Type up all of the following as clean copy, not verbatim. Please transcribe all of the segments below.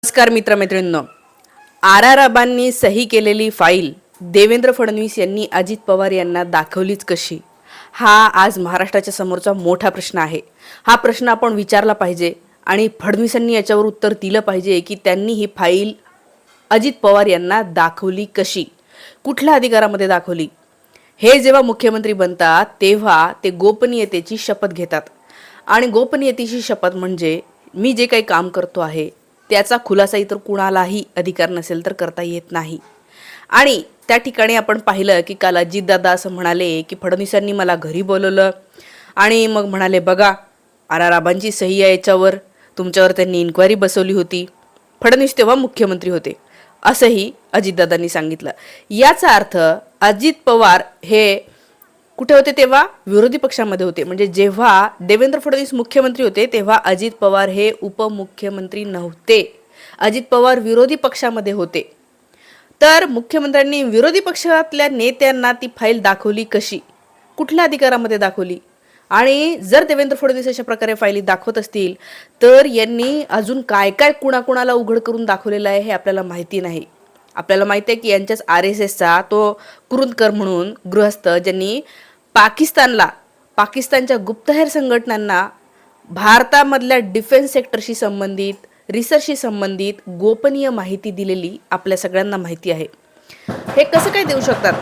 नमस्कार मित्रमैत्रिणींनो, आराराबांनी सही केलेली फाईल देवेंद्र फडणवीस यांनी अजित पवार यांना दाखवलीच कशी? हा आज महाराष्ट्राच्या समोरचा मोठा प्रश्न आहे. हा प्रश्न आपण विचारला पाहिजे आणि फडणवीसांनी याच्यावर उत्तर दिलं पाहिजे की त्यांनी ही फाईल अजित पवार यांना दाखवली कशी, कुठल्या अधिकारामध्ये दाखवली. हे जेव्हा मुख्यमंत्री बनतात तेव्हा ते गोपनीयतेची शपथ घेतात आणि गोपनीयतेची शपथ म्हणजे मी जे काही काम करतो आहे त्याचा खुलासा इतर कुणालाही अधिकार नसेल तर करता येत नाही. आणि त्या ठिकाणी आपण पाहिलं की काल अजितदादा असं म्हणाले की फडणवीसांनी मला घरी बोलवलं आणि मग म्हणाले बघा आराराबांची सही आहे याच्यावर, तुमच्यावर त्यांनी इन्क्वायरी बसवली होती. फडणवीस तेव्हा मुख्यमंत्री होते असंही अजितदादांनी सांगितलं. याचा अर्थ अजित पवार हे कुठे होते तेव्हा? विरोधी पक्षामध्ये होते. म्हणजे जेव्हा देवेंद्र फडणवीस मुख्यमंत्री होते तेव्हा अजित पवार हे उपमुख्यमंत्री नव्हते. अजित पवार विरोधी पक्षामध्ये होते. तर मुख्यमंत्र्यांनी विरोधी पक्षातल्या नेत्यांना ती फाईल दाखवली कशी, कुठल्या अधिकारामध्ये दाखवली? आणि जर देवेंद्र फडणवीस अशा प्रकारे फाईली दाखवत असतील तर यांनी अजून काय काय कुणाकुणाला उघड करून दाखवलेलं आहे हे आपल्याला माहिती नाही. आपल्याला माहिती आहे की यांच्याच RSSचा तो कुरुंदकर म्हणून गृहस्थ ज्यांनी पाकिस्तानच्या गुप्तहेर संघटनांना भारतामधल्या डिफेन्स सेक्टरशी संबंधित, रिसर्चशी संबंधित गोपनीय माहिती दिलेली आपल्या सगळ्यांना माहिती आहे. हे कसं काय देऊ शकतात?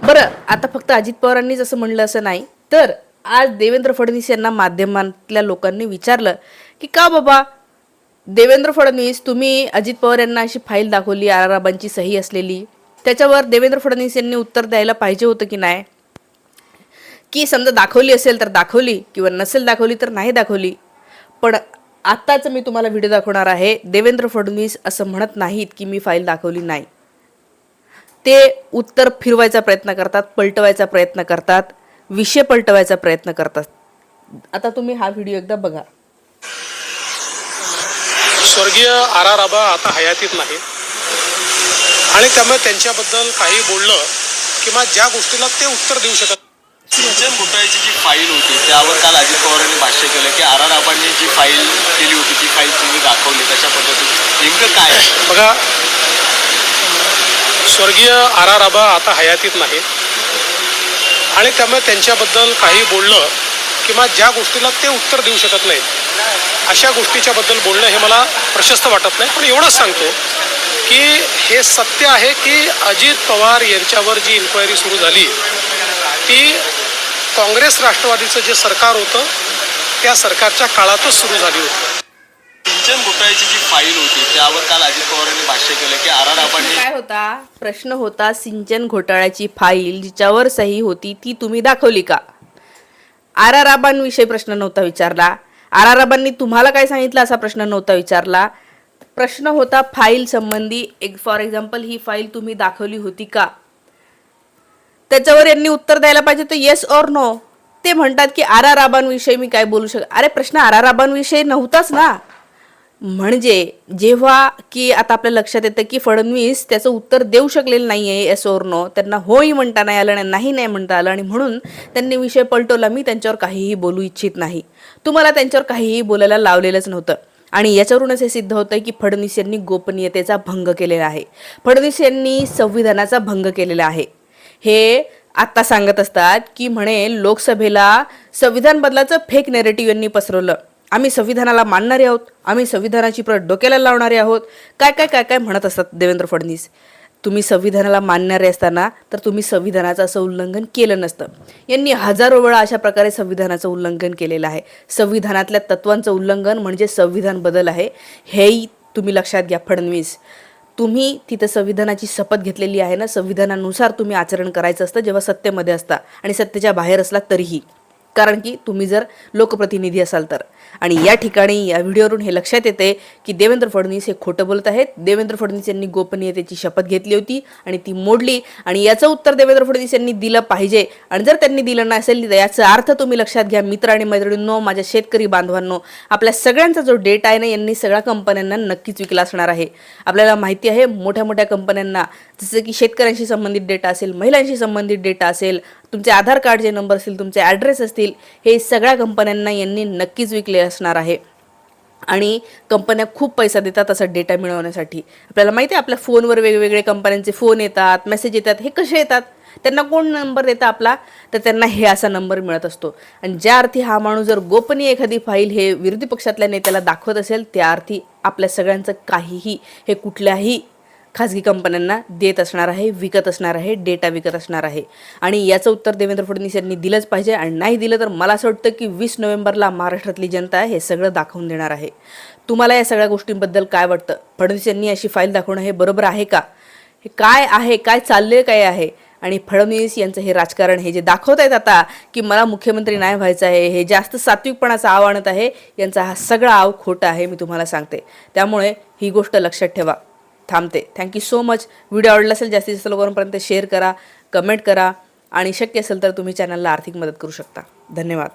बरं, आता फक्त अजित पवारांनीच असं म्हणलं असं नाही, तर आज देवेंद्र फडणवीस यांना माध्यमातल्या लोकांनी विचारलं की का बाबा देवेंद्र फडणवीस तुम्ही अजित पवार यांना अशी फाईल दाखवली आराराबांची सही असलेली, त्याच्यावर देवेंद्र फडणवीस यांनी उत्तर द्यायला पाहिजे होतं की नाही? की समजा दाखवली असेल तर दाखवली किंवा नसेल दाखवली तर नाही दाखवली. पण आत्ताच मी तुम्हाला व्हिडिओ दाखवणार आहे. देवेंद्र फडणवीस असं म्हणत नाहीत की मी फाईल दाखवली नाही. ते उत्तर फिरवायचा प्रयत्न करतात, पलटवायचा प्रयत्न करतात, विषय पलटवायचा प्रयत्न करतात. आता तुम्ही हा व्हिडिओ एकदा बघा. स्वर्गीय आराराबा आता हयातीत नाही आणि त्यामुळे त्यांच्याबद्दल काही बोललं किंवा ज्या गोष्टीला ते उत्तर देऊ शकत. सिंचन घोटाळ्याची जी फाईल होती त्यावर काल अजित पवारांनी भाष्य केलं की आराराबांनी जी फाईल केली होती ती फाईल तुम्ही दाखवली, कशा पद्धतीने नेमकं काय? बघा, स्वर्गीय आराराबा आता हयातीत नाही आणि त्यामुळे त्यांच्याबद्दल काही बोललं किंवा ज्या गोष्टीला ते उत्तर देऊ शकत नाहीत अशा गोष्टीच्या बद्दल बोलणं हे मला प्रशस्त वाटत नाही. पण एवढंच सांगतो की हे सत्य आहे की अजित पवार यांच्यावर जी इन्क्वायरी सुरू झाली ती काँग्रेस राष्ट्रवादीचं जे सरकार होतं त्या सरकारच्या काळातच सुरू झाली होती. सिंचन घोटाळ्याची जी फाईल होती त्यावर काल अजित पवारांनी भाष्य केलं की आराराबांनी काय होता प्रश्न होता, सिंचन घोटाळ्याची फाईल जिच्यावर सही होती ती तुम्ही दाखवली का? आराराबांविषयी प्रश्न नव्हता विचारला. आराराबांनी तुम्हाला काय सांगितलं असा प्रश्न नव्हता विचारला. प्रश्न होता फाईल संबंधी. फॉर एक्झाम्पल ही फाईल तुम्ही दाखवली होती का? त्याच्यावर यांनी उत्तर द्यायला पाहिजे तर येस ऑर नो. ते म्हणतात की आराराबांविषयी मी काय बोलू शकत. अरे प्रश्न आराराबांविषयी नव्हताच ना. म्हणजे जेव्हा की आता आपल्या लक्षात येतं की फडणवीस त्याचं उत्तर देऊ शकलेलं नाही आहे येस ऑर नो, त्यांना होही म्हणता नाही आलं, नाही म्हणता आलं आणि म्हणून त्यांनी विषय पलटवला. मी त्यांच्यावर काहीही बोलू इच्छित नाही, तुम्हाला त्यांच्यावर काहीही बोलायला लावलेलंच नव्हतं. आणि याच्यावरूनच हे सिद्ध होतं की फडणवीस यांनी गोपनीयतेचा भंग केलेला आहे, फडणवीस यांनी संविधानाचा भंग केलेला आहे. हे आत्ता सांगत असतात की म्हणे लोकसभेला संविधान बदलाचं फेक नेरेटिव्ह यांनी पसरवलं, आम्ही संविधानाला मानणारे आहोत, आम्ही संविधानाची प्रत डोक्याला लावणारे आहोत, काय काय काय काय म्हणत असतात देवेंद्र फडणवीस. तुम्ही संविधानाला मानणारे असताना तर तुम्ही संविधानाचं असं उल्लंघन केलं नसतं. यांनी हजारो वेळा अशा प्रकारे संविधानाचं उल्लंघन केलेलं आहे. संविधानातल्या तत्वांचं उल्लंघन म्हणजे संविधान बदल आहे, हेही तुम्ही लक्षात घ्या. फडणवीस तुम्ही तिथं संविधानाची शपथ घेतलेली आहे ना, संविधानानुसार तुम्ही आचरण करायचं असतं जेव्हा सत्तेमध्ये असता आणि सत्तेच्या बाहेर असला तरीही, कारण की तुम्ही जर लोकप्रतिनिधी असाल तर. आणि या ठिकाणी या व्हिडिओवरून हे लक्षात येते की देवेंद्र फडणवीस हे खोटं बोलत आहेत. देवेंद्र फडणवीस यांनी गोपनीयतेची शपथ घेतली होती आणि ती मोडली आणि याचं उत्तर देवेंद्र फडणवीस यांनी दिलं पाहिजे. आणि जर त्यांनी दिलं नसेल तर याचा अर्थ तुम्ही लक्षात घ्या. मित्र आणि मैत्रिणींनो, माझ्या शेतकरी बांधवांनो, आपल्या सगळ्यांचा जो डेटा आहे ना यांनी सगळ्या कंपन्यांना नक्कीच विकला असणार आहे. आपल्याला माहिती आहे मोठ्या मोठ्या कंपन्यांना, जसं की शेतकऱ्यांशी संबंधित डेटा असेल, महिलांशी संबंधित डेटा असेल, तुमचे आधार कार्डचे नंबर असतील, तुमचे ॲड्रेस असतील, हे सगळ्या कंपन्यांना यांनी नक्कीच विकले असणार आहे. आणि कंपन्या खूप पैसा देतात असा डेटा मिळवण्यासाठी. आपल्याला माहिती आहे आपल्या फोनवर वेगवेगळे कंपन्यांचे फोन येतात, मेसेज येतात. हे कसे येतात? त्यांना कोण नंबर देतं आपला? तर त्यांना हे असा नंबर मिळत असतो. आणि ज्या अर्थी हा माणूस जर गोपनीय एखादी फाईल हे विरोधी पक्षातल्या नेत्याला दाखवत असेल, त्या अर्थी आपल्या सगळ्यांचं काहीही हे कुठल्याही खाजगी कंपन्यांना देत असणार आहे, विकत असणार आहे, डेटा विकत असणार आहे. आणि याचं उत्तर देवेंद्र फडणवीस यांनी दिलंच पाहिजे. आणि नाही दिलं तर मला असं वाटतं की 20 नोव्हेंबरला महाराष्ट्रातली जनता हे सगळं दाखवून देणार आहे. तुम्हाला या सगळ्या गोष्टींबद्दल काय वाटतं? फडणवीस यांनी अशी फाईल दाखवणं हे बरोबर आहे का? हे काय आहे, काय चाललंय काय आहे? आणि फडणवीस यांचं हे राजकारण हे जे दाखवत आहेत आता की मला मुख्यमंत्री नाही व्हायचं आहे, हे जास्त सात्विकपणाचं आव आणत आहे. यांचा हा सगळा आव खोटा आहे, मी तुम्हाला सांगते. त्यामुळे ही गोष्ट लक्षात ठेवा. थांबते. Thank you so much. व्हिडिओ आवडला असेल जास्तीत जास्त लोकांपर्यंत शेअर करा, कमेंट करा आणि शक्य असेल तर तुम्ही चॅनलला आर्थिक मदत करू शकता. धन्यवाद.